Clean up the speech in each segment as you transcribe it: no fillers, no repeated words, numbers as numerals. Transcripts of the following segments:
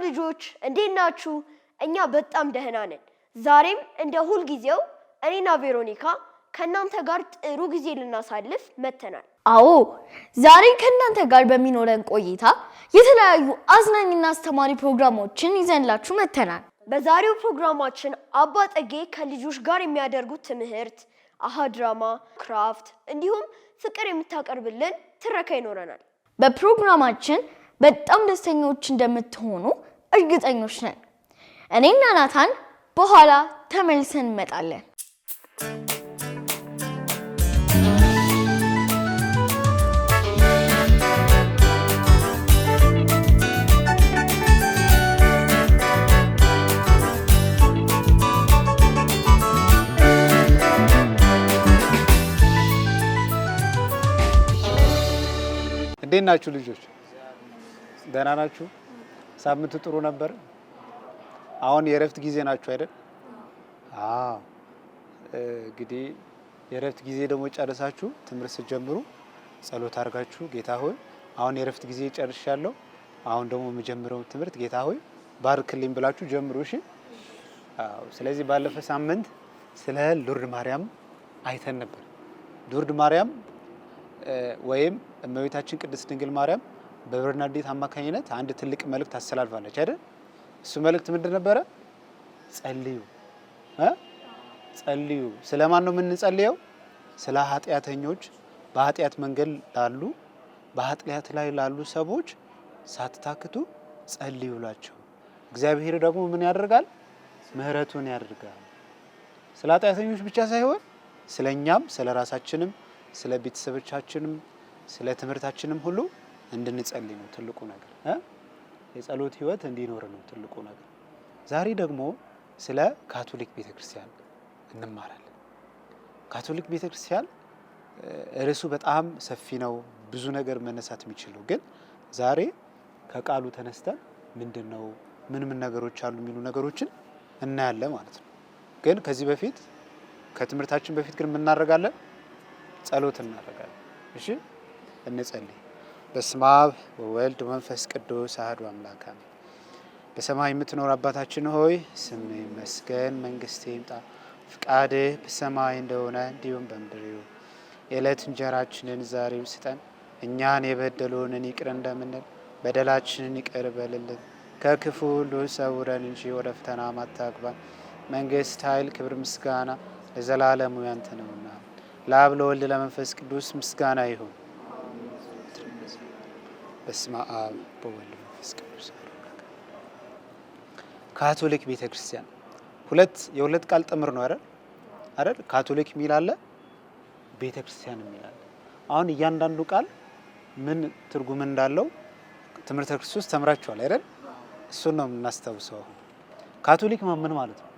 ልጆች እንዴት ናችሁ? እኛ በጣም ደህና ነን። ዛሬም እንደ ሁል ጊዜው እኔና ቬሮኒካ ከናንተ ጋር ጥሩ ጊዜ ልናሳልፍ መተናል። አዎ ዛሬ ከናንተ ጋር በሚኖረን ቆይታ የተለያዩ አዝናኝና አስተማሪ ፕሮግራሞችን ይዘንላችሁ መተናል። በዛሬው ፕሮግራማችን አባ ጠጌ ከልጆች ጋር የሚያደርጉት ትምህርት፣ አሃድራማ፣ ክራፍት እንዲሁም ፍቅር የምታቀርብልን ትረካ ይኖረናል። በፕሮግራማችን በጣም ደስተኞች እንደምትሆኑ እርግጠኞች ነን። እኔና ናታን በኋላ ተመልሰን እንመጣለን። እንዴት ናችሁ ልጆች? ደህና ናችሁ? ሳምንቱ ጥሩ ነበር? አሁን የእረፍት ጊዜ ናችሁ አይደል? አዎ። እንግዲህ የእረፍት ጊዜ ደግሞ ጨርሳችሁ ትምህርት ስትጀምሩ ጸሎት አድርጋችሁ ጌታ ሆይ አሁን የእረፍት ጊዜ ጨርሻለሁ፣ አሁን ደግሞ የምጀምረው ትምህርት ጌታ ሆይ ባርክልኝ ብላችሁ ጀምሩ። እሺ? አዎ። ስለዚህ ባለፈ ሳምንት ስለ ሎርድ ማርያም አይተን ነበር። ሎርድ ማርያም ወይም እመቤታችን ቅድስት ድንግል ማርያም በበርናርዲት አማካኝነት አንድ ትልቅ መልእክት አስተላልፋለች አይደል? እሱ መልእክት ምንድን ነበረ? ጸልዩ ጸልዩ። ስለማን ነው የምንጸልየው? ስለ ኃጢአተኞች፣ በኃጢአት መንገድ ላሉ፣ በኃጢአት ላይ ላሉ ሰዎች ሳትታክቱ ጸልዩላቸው። እግዚአብሔር ደግሞ ምን ያደርጋል? ምህረቱን ያደርጋል። ስለ ኃጢአተኞች ብቻ ሳይሆን ስለኛም፣ ስለ ራሳችንም፣ ስለ ቤተሰቦቻችንም፣ ስለ ትምህርታችንም ሁሉ እንድንጸልይ ነው ትልቁ ነገር። የጸሎት ህይወት እንዲኖር ነው ትልቁ ነገር። ዛሬ ደግሞ ስለ ካቶሊክ ቤተክርስቲያን እንማራለን። ካቶሊክ ቤተክርስቲያን ርዕሱ በጣም ሰፊ ነው፣ ብዙ ነገር መነሳት የሚችለው ግን ዛሬ ከቃሉ ተነስተን ምንድነው ምን ነገሮች አሉ የሚሉ ነገሮችን እናያለን ማለት ነው። ግን ከዚህ በፊት ከትምህርታችን በፊት ግን ምን እናደርጋለን? ጸሎት እናደርጋለን። እሺ እንጸልይ። በስመ አብ ወወልድ ወመንፈስ ቅዱስ አሐዱ አምላክ አሜን። በሰማይ የምትኖር አባታችን ሆይ ስምህ ይመስገን፣ መንግስትህ ይምጣ፣ ፍቃድህ በሰማይ እንደሆነ እንዲሁም በምድር ይሁን። የዕለት እንጀራችንን ዛሬ ስጠን፣ እኛን የበደሉንን ይቅር እንደምንል በደላችንን ይቅር በልልን፣ ከክፉ ሁሉ ሰውረን እንጂ ወደ ፈተና አታግባን። መንግስት፣ ኃይል፣ ክብር፣ ምስጋና ለዘላለሙ ያንተ ነውና ለአብ ለወልድ ለመንፈስ ቅዱስ ምስጋና ይሁን። በስመ አብ ወወልድ ወመንፈስ ቅዱስ። ካቶሊክ ቤተክርስቲያን የሁለት ቃል ጥምር ነው አይደል? ካቶሊክ የሚል አለ፣ ቤተክርስቲያን የሚል አለ። አሁን እያንዳንዱ ቃል ምን ትርጉም እንዳለው ትምህርተ ክርስቶስ ተምራችኋል አይደል? እሱን ነው የምናስታውሰው። አሁን ካቶሊክ ምን ማለት ነው?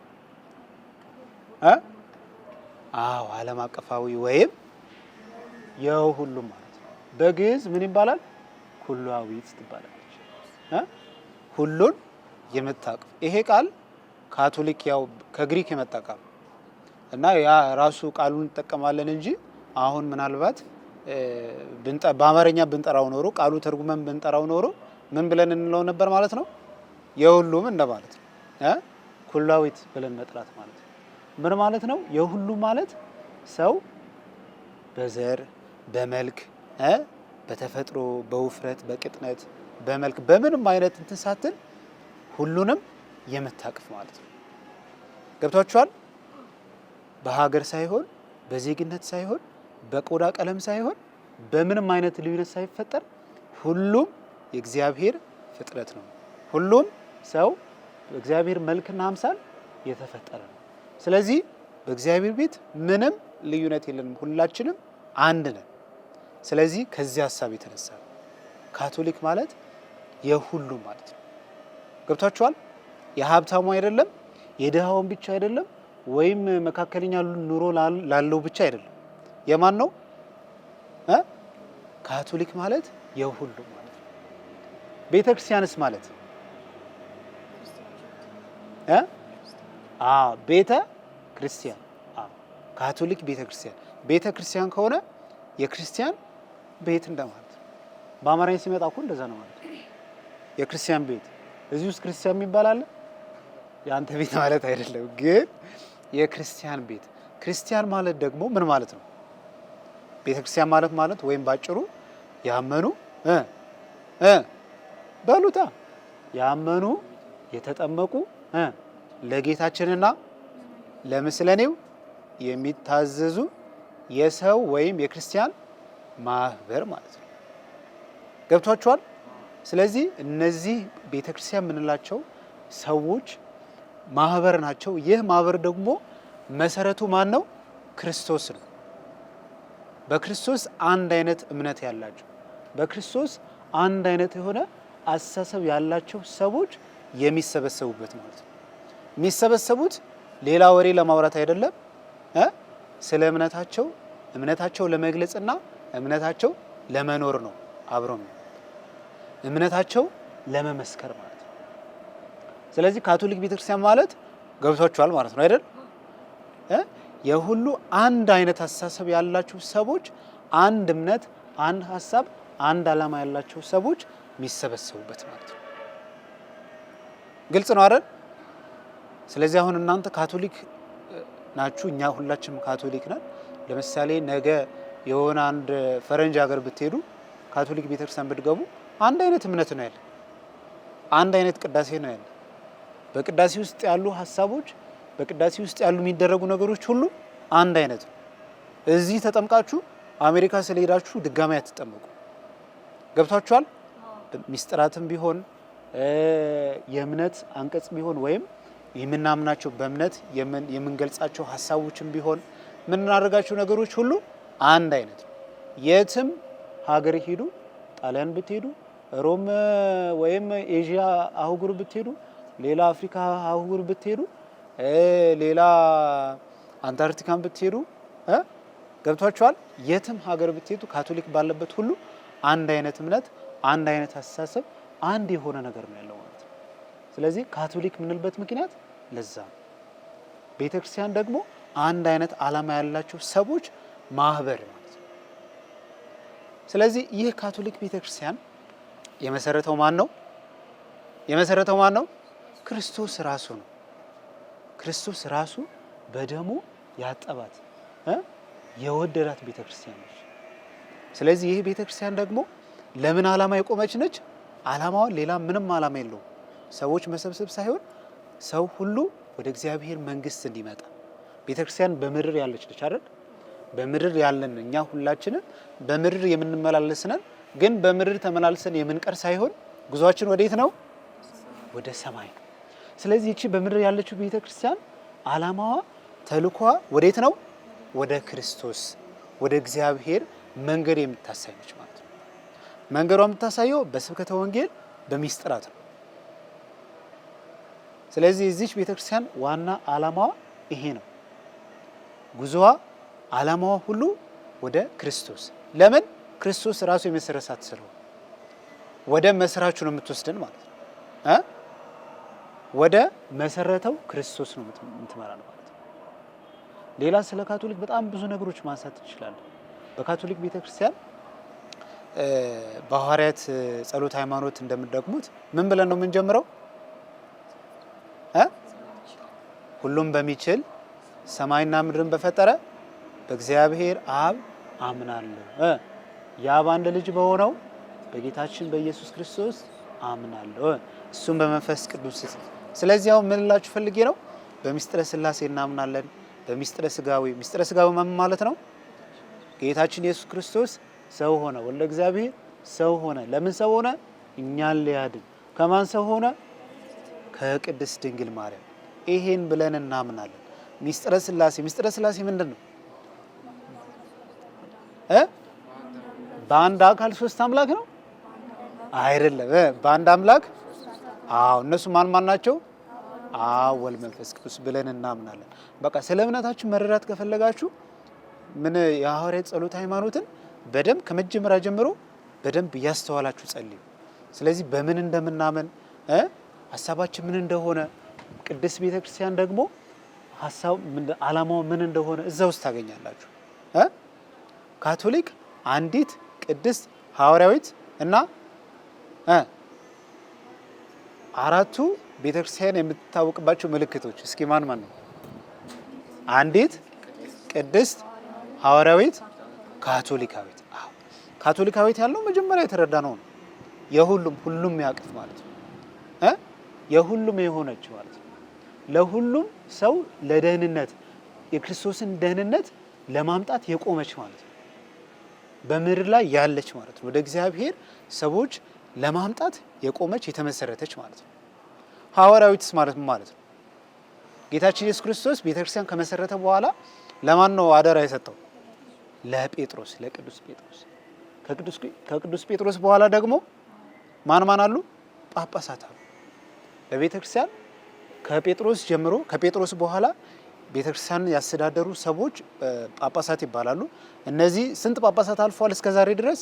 ዓለም አቀፋዊ ወይም የሁሉም ማለት ነው። በግዕዝ ምን ይባላል? ኩላዊት ትባላለች። ሁሉን የምታቅፍ። ይሄ ቃል ካቶሊክ ያው ከግሪክ የመጣ ቃል እና ያ ራሱ ቃሉን እንጠቀማለን እንጂ አሁን ምናልባት በአማርኛ ብንጠራው ኖሮ ቃሉ ተርጉመን ብንጠራው ኖሮ ምን ብለን እንለው ነበር ማለት ነው? የሁሉም እንደማለት ነው። ኩላዊት ብለን መጥራት ማለት ነው። ምን ማለት ነው? የሁሉ ማለት ሰው በዘር፣ በመልክ፣ በተፈጥሮ፣ በውፍረት፣ በቅጥነት፣ በመልክ በምንም አይነት እንትን ሳትል ሁሉንም የምታቅፍ ማለት ነው። ገብቷችኋል? በሀገር ሳይሆን፣ በዜግነት ሳይሆን፣ በቆዳ ቀለም ሳይሆን፣ በምንም አይነት ልዩነት ሳይፈጠር ሁሉም የእግዚአብሔር ፍጥረት ነው። ሁሉም ሰው በእግዚአብሔር መልክና አምሳል የተፈጠረ ነው። ስለዚህ በእግዚአብሔር ቤት ምንም ልዩነት የለንም፣ ሁላችንም አንድ ነን። ስለዚህ ከዚህ ሐሳብ የተነሳ ካቶሊክ ማለት የሁሉም ማለት ነው። ገብታችኋል? የሀብታሙ አይደለም፣ የድሃውን ብቻ አይደለም፣ ወይም መካከለኛ ኑሮ ላለው ብቻ አይደለም። የማን ነው? ካቶሊክ ማለት የሁሉም ማለት ነው። ቤተክርስቲያንስ ማለት ቤተ ክርስቲያን ካቶሊክ ቤተክርስቲያን። ቤተክርስቲያን ከሆነ የክርስቲያን ቤት እንደማለት ነው። በአማርኛ ሲመጣ እኮ እንደዛ ነው ማለት ነው። የክርስቲያን ቤት እዚህ ውስጥ ክርስቲያን የሚባል አለ? የአንተ ቤት ማለት አይደለም፣ ግን የክርስቲያን ቤት። ክርስቲያን ማለት ደግሞ ምን ማለት ነው? ቤተክርስቲያን ማለት ወይም ባጭሩ ያመኑ በሉታ ያመኑ የተጠመቁ ለጌታችንና ለምስለኔው የሚታዘዙ የሰው ወይም የክርስቲያን ማህበር ማለት ነው። ገብቷችኋል? ስለዚህ እነዚህ ቤተክርስቲያን የምንላቸው ሰዎች ማህበር ናቸው። ይህ ማህበር ደግሞ መሰረቱ ማን ነው? ክርስቶስ ነው። በክርስቶስ አንድ አይነት እምነት ያላቸው፣ በክርስቶስ አንድ አይነት የሆነ አስተሳሰብ ያላቸው ሰዎች የሚሰበሰቡበት ማለት ነው። የሚሰበሰቡት ሌላ ወሬ ለማውራት አይደለም፣ ስለ እምነታቸው ለመግለጽና እምነታቸው ለመኖር ነው። አብሮ እምነታቸው ለመመስከር ማለት ነው። ስለዚህ ካቶሊክ ቤተክርስቲያን ማለት ገብቷችኋል ማለት ነው አይደል? የሁሉ አንድ አይነት አስተሳሰብ ያላቸው ሰዎች፣ አንድ እምነት፣ አንድ ሀሳብ፣ አንድ ዓላማ ያላቸው ሰዎች የሚሰበሰቡበት ማለት ነው። ግልጽ ነው አይደል? ስለዚህ አሁን እናንተ ካቶሊክ ናችሁ፣ እኛ ሁላችንም ካቶሊክ ነን። ለምሳሌ ነገ የሆነ አንድ ፈረንጅ ሀገር ብትሄዱ ካቶሊክ ቤተክርስቲያን ብትገቡ አንድ አይነት እምነት ነው ያለ፣ አንድ አይነት ቅዳሴ ነው ያለ። በቅዳሴ ውስጥ ያሉ ሀሳቦች፣ በቅዳሴ ውስጥ ያሉ የሚደረጉ ነገሮች ሁሉ አንድ አይነት ነው። እዚህ ተጠምቃችሁ አሜሪካ ስለሄዳችሁ ድጋሚ አትጠመቁ። ገብቷችኋል? ሚስጥራትም ቢሆን የእምነት አንቀጽ ቢሆን ወይም የምናምናቸው በእምነት የምንገልጻቸው ሀሳቦችም ቢሆን የምናደርጋቸው ነገሮች ሁሉ አንድ አይነት ነው። የትም ሀገር ሄዱ፣ ጣሊያን ብትሄዱ፣ ሮም ወይም ኤዥያ አህጉር ብትሄዱ፣ ሌላ አፍሪካ አህጉር ብትሄዱ፣ ሌላ አንታርክቲካን ብትሄዱ፣ ገብቷችኋል? የትም ሀገር ብትሄዱ ካቶሊክ ባለበት ሁሉ አንድ አይነት እምነት፣ አንድ አይነት አስተሳሰብ፣ አንድ የሆነ ነገር ነው ያለው ማለት ነው። ስለዚህ ካቶሊክ የምንልበት ምክንያት ለዛ ነው። ቤተክርስቲያን ደግሞ አንድ አይነት ዓላማ ያላቸው ሰዎች ማህበር ማለት ነው። ስለዚህ ይህ ካቶሊክ ቤተክርስቲያን የመሰረተው ማን ነው? የመሰረተው ማን ነው? ክርስቶስ ራሱ ነው። ክርስቶስ ራሱ በደሙ ያጠባት የወደዳት ቤተክርስቲያን ነች። ስለዚህ ይህ ቤተክርስቲያን ደግሞ ለምን ዓላማ የቆመች ነች? ዓላማዋ ሌላ ምንም ዓላማ የለውም። ሰዎች መሰብሰብ ሳይሆን ሰው ሁሉ ወደ እግዚአብሔር መንግስት እንዲመጣ። ቤተክርስቲያን በምድር ያለች ነች አይደል? በምድር ያለን እኛ ሁላችንም በምድር የምንመላለስ ነን። ግን በምድር ተመላልሰን የምንቀር ሳይሆን ጉዟችን ወዴት ነው? ወደ ሰማይ ነው። ስለዚህ እቺ በምድር ያለችው ቤተክርስቲያን ዓላማዋ፣ ተልኳ ወዴት ነው? ወደ ክርስቶስ፣ ወደ እግዚአብሔር መንገድ የምታሳይ ነች ማለት ነው። መንገዷ የምታሳየው በስብከተ ወንጌል በሚስጥራት ነው። ስለዚህ እዚች ቤተክርስቲያን ዋና ዓላማዋ ይሄ ነው። ጉዞዋ፣ ዓላማዋ ሁሉ ወደ ክርስቶስ። ለምን? ክርስቶስ ራሱ የመሰረታት ስለሆነ ወደ መስራቹ ነው የምትወስደን ማለት ነው። ወደ መሰረተው ክርስቶስ ነው የምትመራን ማለት ነው። ሌላ ስለ ካቶሊክ በጣም ብዙ ነገሮች ማንሳት እንችላለን። በካቶሊክ ቤተክርስቲያን በሐዋርያት ጸሎት ሃይማኖት እንደምንደግሙት ምን ብለን ነው የምንጀምረው? ሁሉም በሚችል ሰማይና ምድርን በፈጠረ በእግዚአብሔር አብ አምናለሁ፣ የአብ አንድ ልጅ በሆነው በጌታችን በኢየሱስ ክርስቶስ አምናለሁ፣ እሱም በመንፈስ ቅዱስ። ስለዚህ አሁን ምን ልላችሁ ፈልጌ ነው? በሚስጥረ ሥላሴ እናምናለን። በሚስጥረ ሥጋዌ፣ ሚስጥረ ሥጋዌ ማለት ነው ጌታችን ኢየሱስ ክርስቶስ ሰው ሆነ፣ ወልደ እግዚአብሔር ሰው ሆነ። ለምን ሰው ሆነ? እኛን ሊያድን። ከማን ሰው ሆነ? ከቅድስት ድንግል ማርያም። ይሄን ብለን እናምናለን። ሚስጥረ ሥላሴ፣ ሚስጥረ ሥላሴ ምንድን ነው? በአንድ አካል ሶስት አምላክ ነው አይደለም? በአንድ አምላክ። አዎ፣ እነሱ ማን ማን ናቸው? አብ፣ ወልድ፣ መንፈስ ቅዱስ ብለን እናምናለን። በቃ ስለ እምነታችሁ መረዳት ከፈለጋችሁ ምን የሐዋርያት ጸሎት ሃይማኖትን በደንብ ከመጀመሪያ ጀምሮ በደንብ እያስተዋላችሁ ጸልዩ። ስለዚህ በምን እንደምናምን ሀሳባችን ምን እንደሆነ ቅድስት ቤተክርስቲያን ደግሞ ሀሳብ ዓላማው ምን እንደሆነ እዛ ውስጥ ታገኛላችሁ። ካቶሊክ አንዲት ቅድስት ሐዋርያዊት እና አራቱ ቤተክርስቲያን የምትታወቅባቸው ምልክቶች እስኪ ማን ነው? አንዲት፣ ቅድስት፣ ሐዋርያዊት፣ ካቶሊካዊት። ካቶሊካዊት ያለው መጀመሪያ የተረዳነው ነው። ሁሉም ያቅፍ ማለት ነው። የሁሉም የሆነች ማለት ነው። ለሁሉም ሰው ለደህንነት የክርስቶስን ደህንነት ለማምጣት የቆመች ማለት ነው። በምድር ላይ ያለች ማለት ነው። ወደ እግዚአብሔር ሰዎች ለማምጣት የቆመች የተመሰረተች ማለት ነው። ሐዋርያዊትስ ማለት ምን ማለት ነው? ጌታችን ኢየሱስ ክርስቶስ ቤተክርስቲያን ከመሰረተ በኋላ ለማን ነው አደራ የሰጠው? ለጴጥሮስ፣ ለቅዱስ ጴጥሮስ። ከቅዱስ ጴጥሮስ በኋላ ደግሞ ማን አሉ? ጳጳሳት አሉ። ለቤተክርስቲያን ከጴጥሮስ ጀምሮ ከጴጥሮስ በኋላ ቤተክርስቲያን ያስተዳደሩ ሰዎች ጳጳሳት ይባላሉ። እነዚህ ስንት ጳጳሳት አልፈዋል እስከዛሬ ድረስ?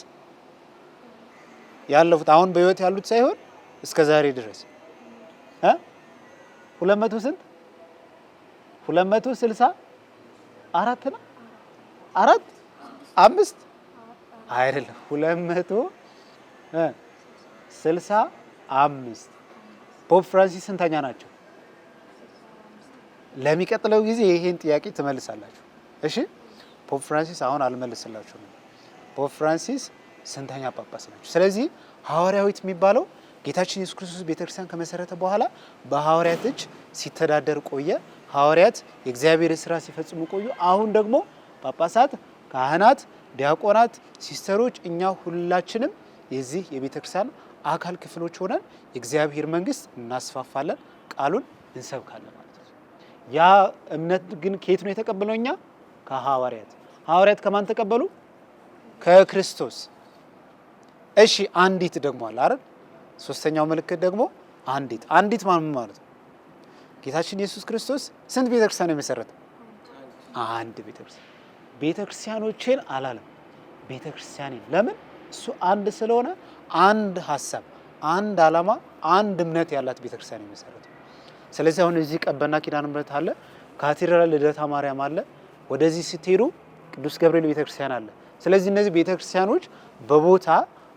ያለፉት አሁን በህይወት ያሉት ሳይሆን እስከዛሬ ድረስ 200 ስንት 264 ነው? 5 አይደለም 265 ፖፕ ፍራንሲስ ስንተኛ ናቸው? ለሚቀጥለው ጊዜ ይሄን ጥያቄ ትመልሳላችሁ። እሺ ፖፕ ፍራንሲስ አሁን አልመልስላችሁም። ፖፕ ፍራንሲስ ስንተኛ ጳጳስ ናቸው? ስለዚህ ሐዋርያዊት የሚባለው ጌታችን ኢየሱስ ክርስቶስ ቤተክርስቲያን ከመሰረተ በኋላ በሐዋርያት እጅ ሲተዳደር ቆየ። ሐዋርያት የእግዚአብሔር ስራ ሲፈጽሙ ቆዩ። አሁን ደግሞ ጳጳሳት፣ ካህናት፣ ዲያቆናት፣ ሲስተሮች እኛ ሁላችንም የዚህ የቤተክርስቲያን አካል ክፍሎች ሆነን የእግዚአብሔር መንግስት እናስፋፋለን፣ ቃሉን እንሰብካለን ማለት ነው። ያ እምነት ግን ከየት ነው የተቀበለው? እኛ ከሐዋርያት። ሐዋርያት ከማን ተቀበሉ? ከክርስቶስ። እሺ አንዲት ደግሞ አለ አይደል? ሶስተኛው ምልክት ደግሞ አንዲት ማለት ነው? ጌታችን ኢየሱስ ክርስቶስ ስንት ቤተክርስቲያን የመሰረተ? አንድ ቤተክርስቲያን። ቤተክርስቲያኖችን አላለም፣ ቤተክርስቲያኔን። ለምን? እሱ አንድ ስለሆነ አንድ ሐሳብ፣ አንድ ዓላማ፣ አንድ እምነት ያላት ቤተክርስቲያን የመሰረተ። ስለዚህ አሁን እዚህ ቀበና ኪዳነ ምሕረት አለ፣ ካቴድራል ልደታ ማርያም አለ፣ ወደዚህ ስትሄዱ ቅዱስ ገብርኤል ቤተክርስቲያን አለ። ስለዚህ እነዚህ ቤተክርስቲያኖች በቦታ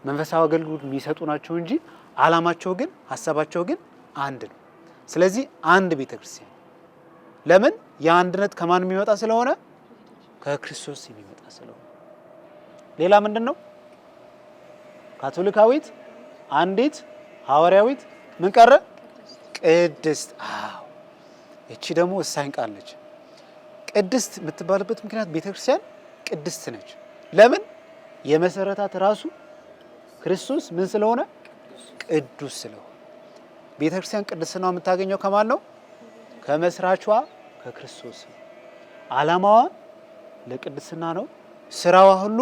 መንፈሳዊ አገልግሎት የሚሰጡ ናቸው እንጂ ዓላማቸው ግን ሐሳባቸው ግን አንድ ነው። ስለዚህ አንድ ቤተክርስቲያን። ለምን? የአንድነት ከማን የሚመጣ ስለሆነ? ከክርስቶስ የሚመጣ ስለሆነ። ሌላ ምንድነው? ካቶሊካዊት፣ አንዲት፣ ሐዋርያዊት፣ ምን ቀረ? ቅድስት። እቺ ደግሞ ወሳኝ ቃል ነች። ቅድስት የምትባልበት ምክንያት ቤተክርስቲያን ቅድስት ነች። ለምን? የመሰረታት ራሱ ክርስቶስ ምን ስለሆነ? ቅዱስ ስለሆነ። ቤተክርስቲያን ቅድስናው የምታገኘው ከማን ነው? ከመስራቿ ከክርስቶስ ነው። ዓላማዋ ለቅድስና ነው። ስራዋ ሁሉ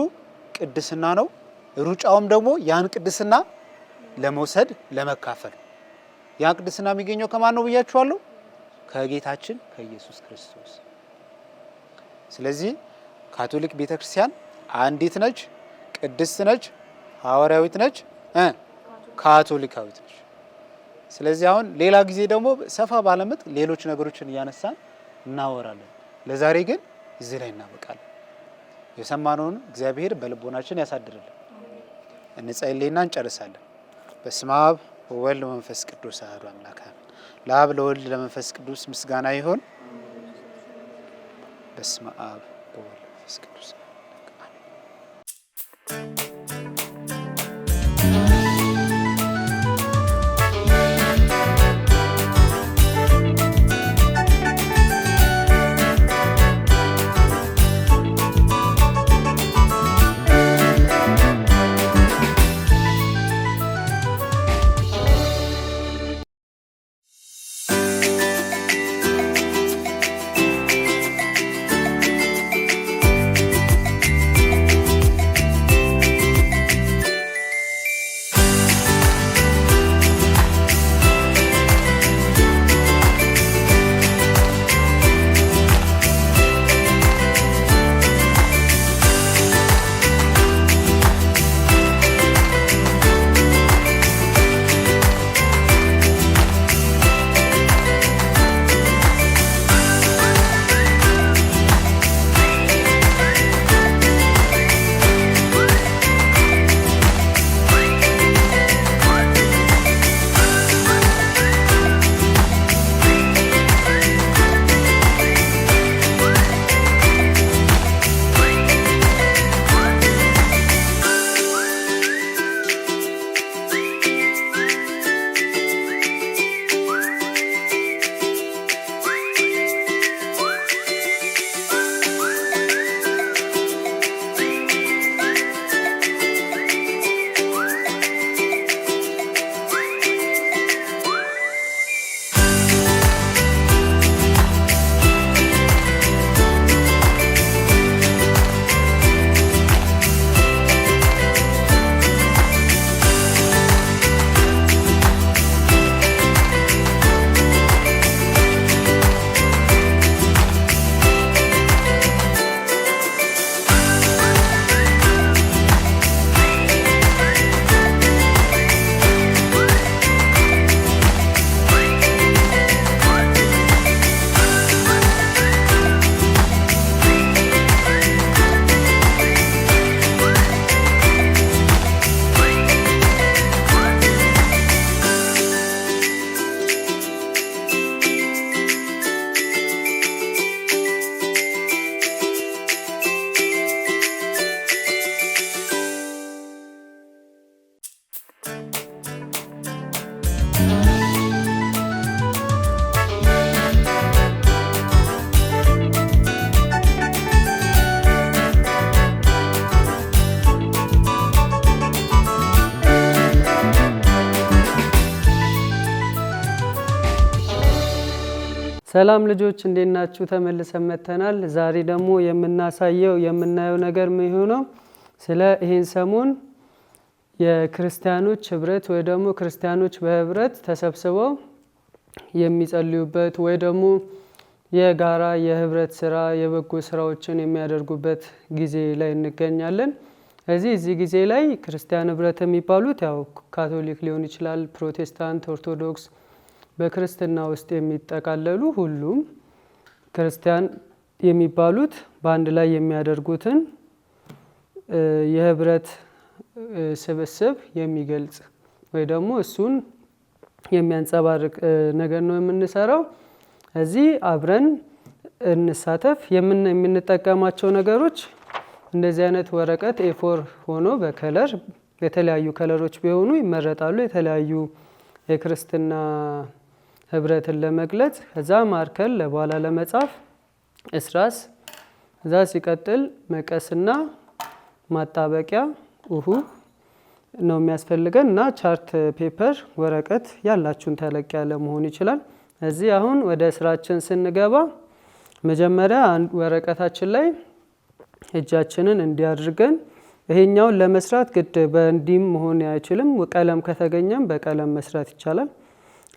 ቅድስና ነው። ሩጫውም ደግሞ ያን ቅድስና ለመውሰድ ለመካፈል። ያን ቅድስና የሚገኘው ከማን ነው ብያችኋለሁ? ከጌታችን ከኢየሱስ ክርስቶስ። ስለዚህ ካቶሊክ ቤተክርስቲያን አንዲት ነች፣ ቅድስት ነች፣ ሐዋርያዊት ነች፣ ካቶሊካዊት ነች። ስለዚህ አሁን ሌላ ጊዜ ደግሞ ሰፋ ባለመጥ ሌሎች ነገሮችን እያነሳን እናወራለን። ለዛሬ ግን እዚህ ላይ እናበቃለን። የሰማነውን እግዚአብሔር በልቦናችን ያሳድርልን። እንጸልይና እንጨርሳለን። በስመ አብ ወወልድ ወመንፈስ ቅዱስ አሐዱ አምላክ አሜን። ለአብ ለወልድ ለመንፈስ ቅዱስ ምስጋና ይሁን። በስመ አብ ወወልድ ወመንፈስ ቅዱስ ሰላም ልጆች እንዴት ናችሁ? ተመልሰን መጥተናል። ዛሬ ደግሞ የምናየው ነገር ምን ሆነው ስለ ይሄን ሰሞን የክርስቲያኖች ህብረት ወይ ደግሞ ክርስቲያኖች በህብረት ተሰብስበው የሚጸልዩበት ወይ ደግሞ የጋራ የህብረት ስራ የበጎ ስራዎችን የሚያደርጉበት ጊዜ ላይ እንገኛለን። እዚህ ጊዜ ላይ ክርስቲያን ህብረት የሚባሉት ያው ካቶሊክ ሊሆን ይችላል፣ ፕሮቴስታንት፣ ኦርቶዶክስ በክርስትና ውስጥ የሚጠቃለሉ ሁሉም ክርስቲያን የሚባሉት በአንድ ላይ የሚያደርጉትን የህብረት ስብስብ የሚገልጽ ወይ ደግሞ እሱን የሚያንጸባርቅ ነገር ነው የምንሰራው። እዚህ አብረን እንሳተፍ። የምንጠቀማቸው ነገሮች እንደዚህ አይነት ወረቀት ኤ4 ሆኖ በከለር የተለያዩ ከለሮች ቢሆኑ ይመረጣሉ። የተለያዩ የክርስትና ህብረትን ለመግለጽ ከዛ ማርከር ለበኋላ ለመጻፍ እስራስ እዛ ሲቀጥል መቀስና ማጣበቂያ ነው የሚያስፈልገን እና ቻርት ፔፐር ወረቀት ያላችሁን ተለቅ ያለ መሆን ይችላል። እዚህ አሁን ወደ ስራችን ስንገባ መጀመሪያ ወረቀታችን ላይ እጃችንን እንዲያድርገን ይሄኛውን ለመስራት ግድ በእንዲም መሆን አይችልም። ቀለም ከተገኘም በቀለም መስራት ይቻላል።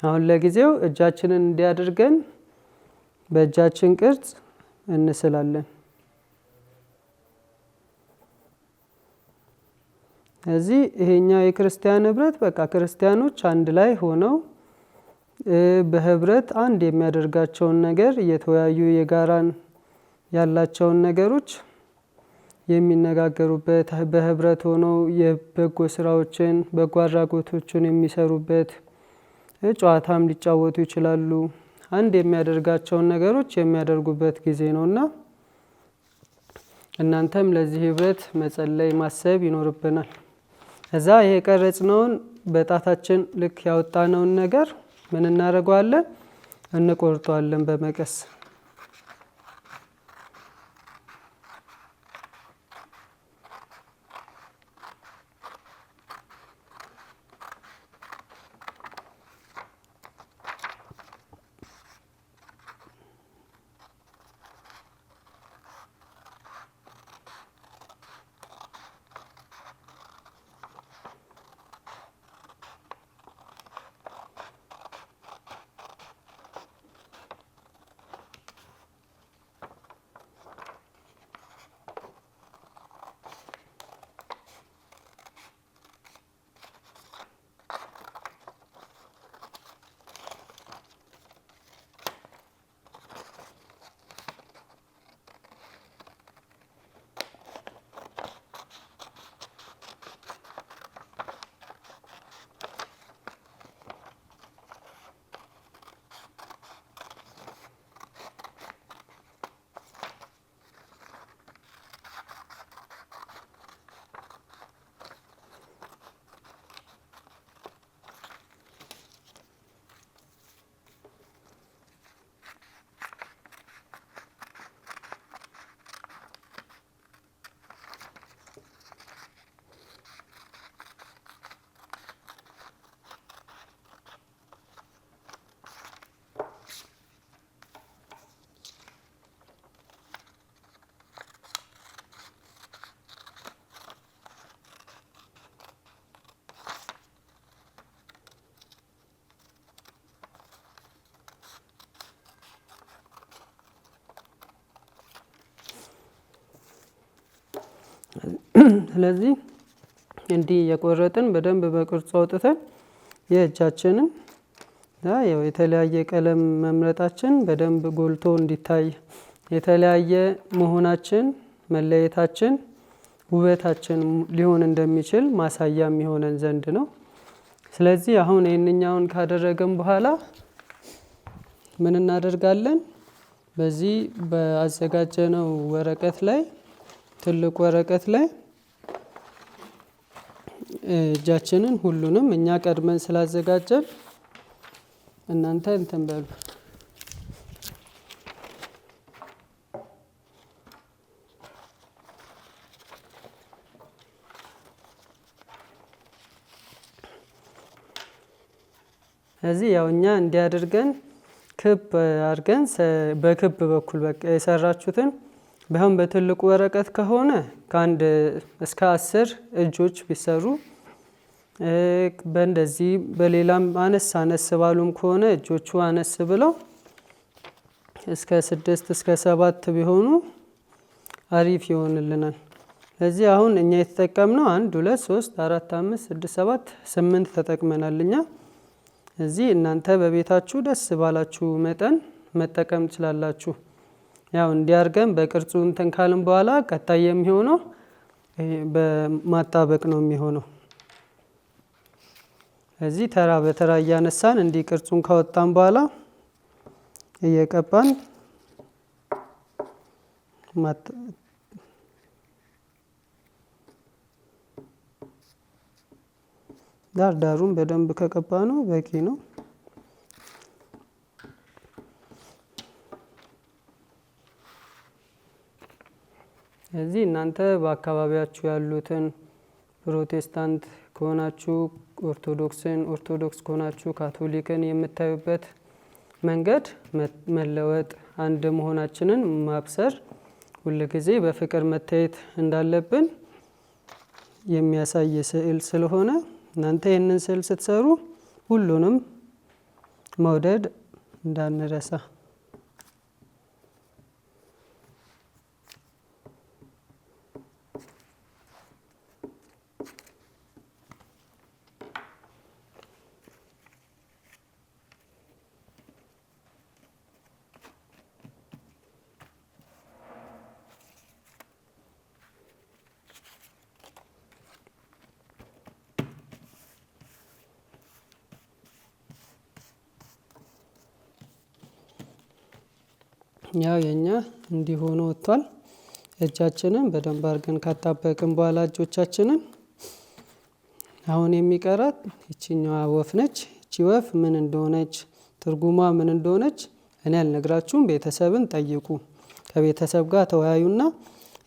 አሁን ለጊዜው እጃችንን እንዲያድርገን በእጃችን ቅርጽ እንስላለን። እዚህ ይሄኛው የክርስቲያን ህብረት በቃ ክርስቲያኖች አንድ ላይ ሆነው በህብረት አንድ የሚያደርጋቸውን ነገር እየተወያዩ የጋራን ያላቸውን ነገሮች የሚነጋገሩበት በህብረት ሆነው የበጎ ስራዎችን በጎ አድራጎቶችን የሚሰሩበት ጨዋታም ሊጫወቱ ይችላሉ። አንድ የሚያደርጋቸውን ነገሮች የሚያደርጉበት ጊዜ ነውና እናንተም ለዚህ ህብረት መጸለይ ማሰብ ይኖርብናል። እዛ የቀረጽነውን በጣታችን ልክ ያወጣነውን ነገር ምን እናደርገዋለን? እንቆርጠዋለን በመቀስ። ስለዚህ እንዲህ የቆረጥን በደንብ በቅርጹ አውጥተን የእጃችንን ያው የተለያየ ቀለም መምረጣችን በደንብ ጎልቶ እንዲታይ የተለያየ መሆናችን መለየታችን ውበታችን ሊሆን እንደሚችል ማሳያም ይሆነን ዘንድ ነው። ስለዚህ አሁን ይሄንኛውን ካደረገን በኋላ ምን እናደርጋለን? በዚህ በአዘጋጀነው ወረቀት ላይ ትልቅ ወረቀት ላይ እጃችንን ሁሉንም እኛ ቀድመን ስላዘጋጀን እናንተ እንትን በሉ። እዚህ ያው እኛ እንዲያደርገን ክብ አድርገን በክብ በኩል በቃ የሰራችሁትን ቢሆን በትልቁ ወረቀት ከሆነ ከአንድ እስከ 10 እጆች ቢሰሩ በእንደዚህ በሌላም አነስ ባሉም ከሆነ እጆቹ አነስ ብለው እስከ 6 እስከ 7 ቢሆኑ አሪፍ ይሆንልናል። ስለዚህ አሁን እኛ የተጠቀምነው 1 2 3 4 5 6 7 8 ተጠቅመናል። እኛ እዚህ እናንተ በቤታችሁ ደስ ባላችሁ መጠን መጠቀም ትችላላችሁ። ያው እንዲያርገን በቅርጹ እንትን ካልን በኋላ ቀጣይ የሚሆነው በማጣበቅ ነው የሚሆነው። እዚህ ተራ በተራ እያነሳን እንዲህ ቅርጹን ካወጣን በኋላ እየቀባን ዳሩን በደንብ ከቀባ ነው በቂ ነው። እዚህ እናንተ በአካባቢያችሁ ያሉትን ፕሮቴስታንት ከሆናችሁ ኦርቶዶክስ ከሆናችሁ ካቶሊክን የምታዩበት መንገድ መለወጥ አንድ መሆናችንን ማብሰር ሁልጊዜ በፍቅር መታየት እንዳለብን የሚያሳይ ስዕል ስለሆነ እናንተ ይህንን ስዕል ስትሰሩ ሁሉንም መውደድ እንዳንረሳ። ያው የኛ እንዲህ ሆኖ ወጥቷል። እጃችንን በደንብ አድርገን ካጣበቅን በኋላ እጆቻችንን አሁን የሚቀራት እቺኛዋ ወፍ ነች። እቺ ወፍ ምን እንደሆነች ትርጉሟ ምን እንደሆነች እኔ አልነግራችሁም፣ ቤተሰብን ጠይቁ። ከቤተሰብ ጋር ተወያዩና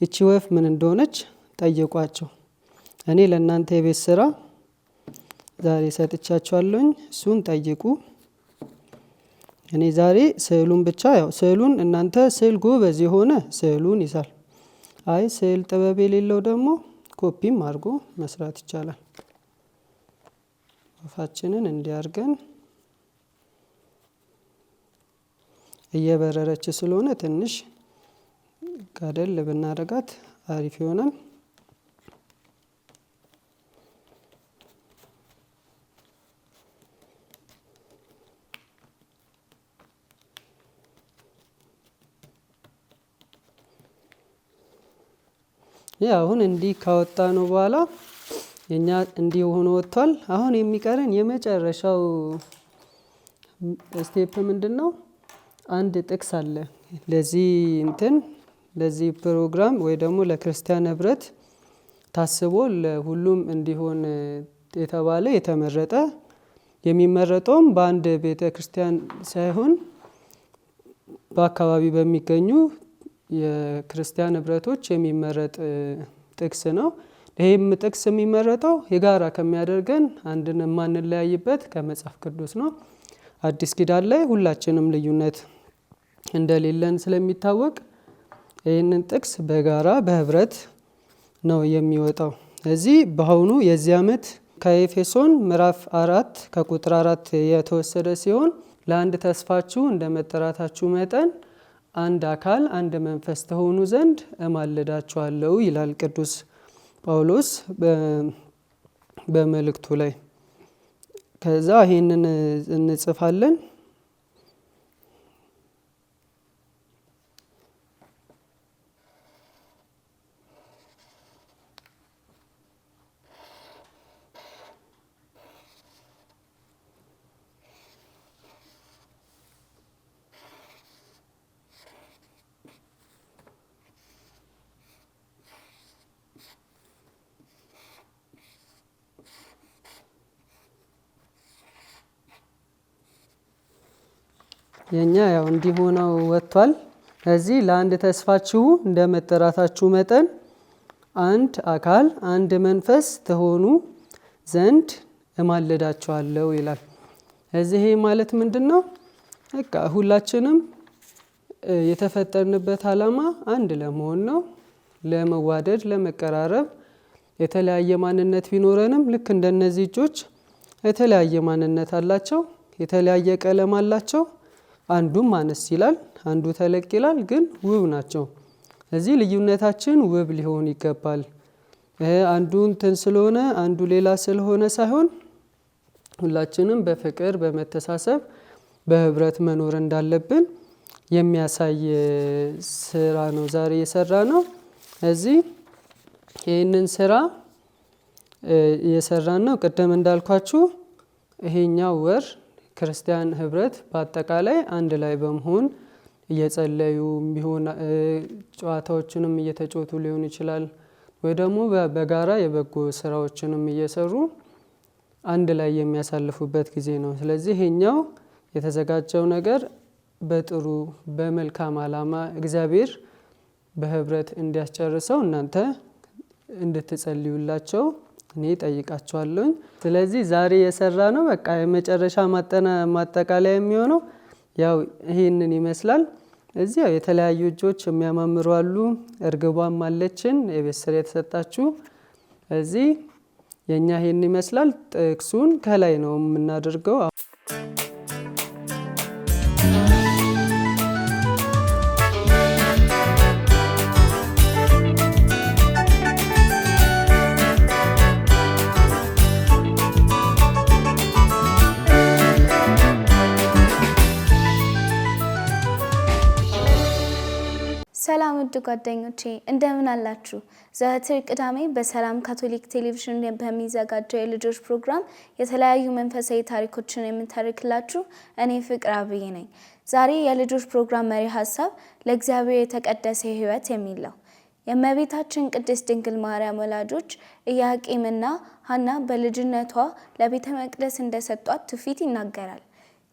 እቺ ወፍ ምን እንደሆነች ጠይቋቸው። እኔ ለእናንተ የቤት ስራ ዛሬ ሰጥቻችኋለሁኝ፣ እሱን ጠይቁ። እኔ ዛሬ ስዕሉን ብቻ ያው ስዕሉን እናንተ ስዕል ጎበዝ የሆነ ስዕሉን ይሳል። አይ ስዕል ጥበብ የሌለው ደግሞ ኮፒም አድርጎ መስራት ይቻላል። ወፋችንን እንዲያርገን እየበረረች ስለሆነ ትንሽ ጋደል ብናረጋት አሪፍ ይሆናል። አሁን እንዲህ ካወጣ ነው በኋላ የኛ እንዲህ ሆኖ ወጥቷል። አሁን የሚቀረን የመጨረሻው ስቴፕ ምንድነው? አንድ ጥቅስ አለ ለዚህ ፕሮግራም ወይ ደግሞ ለክርስቲያን ህብረት ታስቦ ለሁሉም እንዲሆን የተባለ የተመረጠ የሚመረጠውም በአንድ ቤተ ክርስቲያን ሳይሆን በአካባቢ በሚገኙ የክርስቲያን ህብረቶች የሚመረጥ ጥቅስ ነው። ይሄም ጥቅስ የሚመረጠው የጋራ ከሚያደርገን አንድን የማንለያይበት ከመጽሐፍ ቅዱስ ነው። አዲስ ኪዳን ላይ ሁላችንም ልዩነት እንደሌለን ስለሚታወቅ ይህንን ጥቅስ በጋራ በህብረት ነው የሚወጣው። እዚህ በአሁኑ የዚህ ዓመት ከኤፌሶን ምዕራፍ 4 ከቁጥር 4 የተወሰደ ሲሆን ለአንድ ተስፋችሁ እንደ መጠራታችሁ መጠን አንድ አካል አንድ መንፈስ ተሆኑ ዘንድ እማልዳችኋለሁ ይላል ቅዱስ ጳውሎስ በመልእክቱ ላይ። ከዛ ይሄንን እንጽፋለን። የኛ ያው እንዲሆነው ወጥቷል። እዚህ ለአንድ ተስፋችሁ እንደ መጠራታችሁ መጠን አንድ አካል አንድ መንፈስ ተሆኑ ዘንድ እማልዳችኋለሁ ይላል። እዚህ ማለት ምንድነው? በቃ ሁላችንም የተፈጠርንበት ዓላማ አንድ ለመሆን ነው፣ ለመዋደድ፣ ለመቀራረብ። የተለያየ ማንነት ቢኖረንም ልክ እንደነዚህ እጆች የተለያየ ማንነት አላቸው፣ የተለያየ ቀለም አላቸው። አንዱም አነስ ይላል፣ አንዱ ተለቅ ይላል፣ ግን ውብ ናቸው። እዚህ ልዩነታችን ውብ ሊሆን ይገባል። አንዱ እንትን ስለሆነ አንዱ ሌላ ስለሆነ ሳይሆን ሁላችንም በፍቅር በመተሳሰብ በህብረት መኖር እንዳለብን የሚያሳይ ስራ ነው ዛሬ የሰራ ነው። እዚህ ይህንን ስራ የሰራን ነው ቅድም እንዳልኳችሁ ይሄኛው ወር ክርስቲያን ህብረት በአጠቃላይ አንድ ላይ በመሆን እየጸለዩ ቢሆን ጨዋታዎችንም እየተጫወቱ ሊሆን ይችላል፣ ወይ ደግሞ በጋራ የበጎ ስራዎችንም እየሰሩ አንድ ላይ የሚያሳልፉበት ጊዜ ነው። ስለዚህ ይሄኛው የተዘጋጀው ነገር በጥሩ በመልካም ዓላማ እግዚአብሔር በህብረት እንዲያስጨርሰው እናንተ እንድትጸልዩላቸው እኔ ጠይቃቸዋለሁ። ስለዚህ ዛሬ የሰራ ነው በቃ የመጨረሻ ማጠቃለያ የሚሆነው ያው ይሄንን ይመስላል። እዚህ ያው የተለያዩ እጆች የሚያማምሩ አሉ፣ እርግቧም አለችን የቤት ስራ የተሰጣችሁ። እዚህ የኛ ይሄን ይመስላል። ጥቅሱን ከላይ ነው የምናደርገው። ሰላም ውድ ጓደኞቼ እንደምን አላችሁ? ዘወትር ቅዳሜ በሰላም ካቶሊክ ቴሌቪዥን በሚዘጋጀው የልጆች ፕሮግራም የተለያዩ መንፈሳዊ ታሪኮችን የምንተርክላችሁ እኔ ፍቅር አብይ ነኝ። ዛሬ የልጆች ፕሮግራም መሪ ሀሳብ ለእግዚአብሔር የተቀደሰ ሕይወት የሚል ነው። የእመቤታችን ቅድስት ድንግል ማርያም ወላጆች ኢያቄምና ሐና በልጅነቷ ለቤተ መቅደስ እንደሰጧት ትውፊት ይናገራል።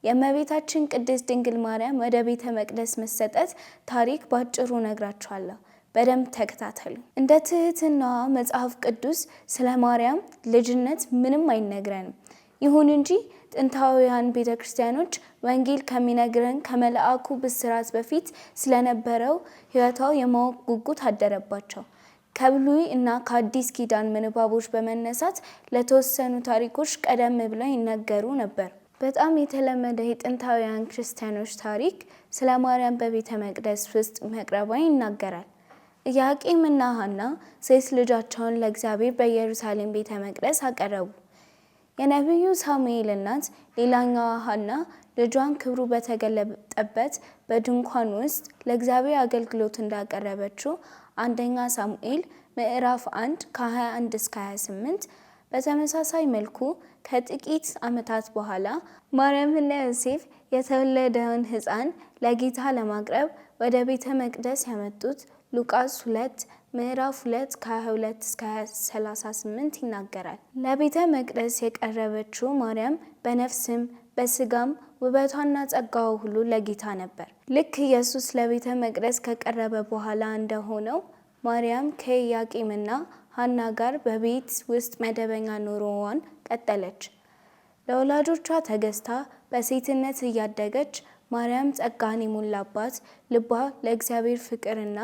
የእመቤታችን ቅድስት ድንግል ማርያም ወደ ቤተ መቅደስ መሰጠት ታሪክ ባጭሩ ነግራችኋለሁ። በደንብ ተከታተሉ። እንደ ትህትናዋ መጽሐፍ ቅዱስ ስለ ማርያም ልጅነት ምንም አይነግረንም። ይሁን እንጂ ጥንታውያን ቤተ ክርስቲያኖች ወንጌል ከሚነግረን ከመልአኩ ብስራት በፊት ስለነበረው ሕይወቷ የማወቅ ጉጉት አደረባቸው። ከብሉይ እና ከአዲስ ኪዳን ምንባቦች በመነሳት ለተወሰኑ ታሪኮች ቀደም ብለው ይነገሩ ነበር። በጣም የተለመደ የጥንታውያን ክርስቲያኖች ታሪክ ስለ ማርያም በቤተ መቅደስ ውስጥ መቅረቧ ይናገራል። ኢያቄምና ሐና ሴት ልጃቸውን ለእግዚአብሔር በኢየሩሳሌም ቤተ መቅደስ አቀረቡ። የነቢዩ ሳሙኤል እናት ሌላኛዋ ሐና ልጇን ክብሩ በተገለጠበት በድንኳን ውስጥ ለእግዚአብሔር አገልግሎት እንዳቀረበችው አንደኛ ሳሙኤል ምዕራፍ 1 ከ21 እስከ 28። በተመሳሳይ መልኩ ከጥቂት ዓመታት በኋላ ማርያምና ዮሴፍ የተወለደውን ሕፃን ለጌታ ለማቅረብ ወደ ቤተ መቅደስ ያመጡት ሉቃስ 2 ምዕራፍ 2 ከ22 እስከ 38 ይናገራል። ለቤተ መቅደስ የቀረበችው ማርያም በነፍስም በስጋም ውበቷና ጸጋዋ ሁሉ ለጌታ ነበር። ልክ ኢየሱስ ለቤተ መቅደስ ከቀረበ በኋላ እንደሆነው ማርያም ከኢያቄምና ሐና ጋር በቤት ውስጥ መደበኛ ኑሮዋን ቀጠለች። ለወላጆቿ ተገዝታ በሴትነት እያደገች ማርያም ጸጋን የሞላባት ልቧ ለእግዚአብሔር ፍቅርና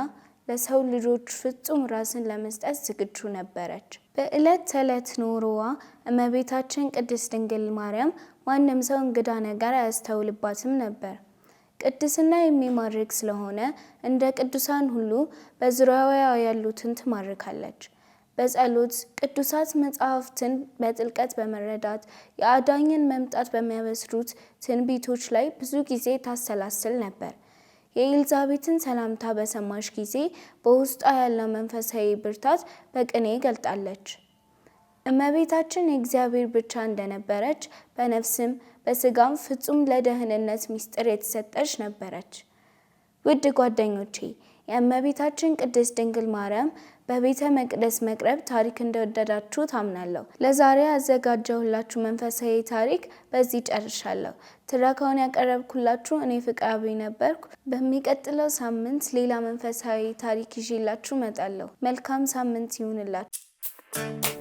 ለሰው ልጆች ፍጹም ራስን ለመስጠት ዝግጁ ነበረች። በዕለት ተዕለት ኑሮዋ እመቤታችን ቅድስት ድንግል ማርያም ማንም ሰው እንግዳ ነገር አያስተውልባትም ነበር። ቅድስና የሚማርክ ስለሆነ እንደ ቅዱሳን ሁሉ በዙሪያዋ ያሉትን ትማርካለች። በጸሎት ቅዱሳት መጻሕፍትን በጥልቀት በመረዳት የአዳኝን መምጣት በሚያበስሩት ትንቢቶች ላይ ብዙ ጊዜ ታሰላስል ነበር። የኤልዛቤትን ሰላምታ በሰማች ጊዜ በውስጧ ያለው መንፈሳዊ ብርታት በቅኔ ገልጣለች። እመቤታችን የእግዚአብሔር ብቻ እንደነበረች በነፍስም በስጋም ፍጹም ለደህንነት ምስጢር የተሰጠች ነበረች። ውድ ጓደኞቼ የእመቤታችን ቅድስት ድንግል ማርያም በቤተ መቅደስ መቅረብ ታሪክ እንደወደዳችሁ ታምናለሁ። ለዛሬ ያዘጋጀሁላችሁ መንፈሳዊ ታሪክ በዚህ ጨርሻለሁ። ትረካውን ያቀረብኩላችሁ እኔ ፍቅር አብይ ነበርኩ። በሚቀጥለው ሳምንት ሌላ መንፈሳዊ ታሪክ ይዤላችሁ እመጣለሁ። መልካም ሳምንት ይሁንላችሁ።